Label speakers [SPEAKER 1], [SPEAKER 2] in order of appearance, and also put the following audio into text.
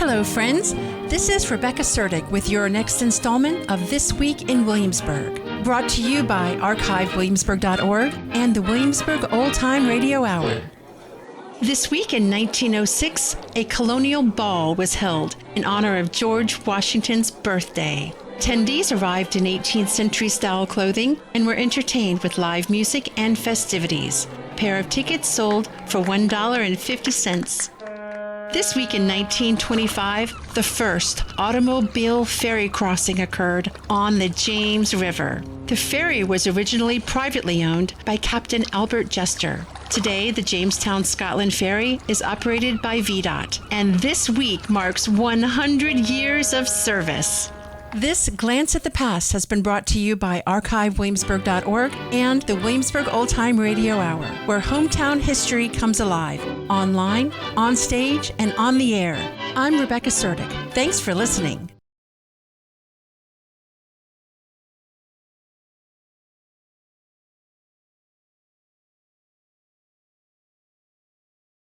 [SPEAKER 1] Hello, friends. This is Rebecca Suerdieck with your next installment of This Week in Williamsburg, brought to you by archivewilliamsburg.org and the Williamsburg Old Time Radio Hour. This week in 1906, a Colonial ball was held in honor of George Washington's birthday. Attendees arrived in 18th century style clothing and were entertained with live music and festivities. A pair of tickets sold for $1.50. This week in 1925, the first automobile ferry crossing occurred on the James River. The ferry was originally privately owned by Captain Albert Jester. Today, the Jamestown, Scotland ferry is operated by VDOT, and this week marks 100 years of service. This Glance at the Past has been brought to you by archivewilliamsburg.org and the Williamsburg Old Time Radio Hour, where hometown history comes alive, online, on stage, and on the air. I'm Rebecca Suerdieck. Thanks for listening.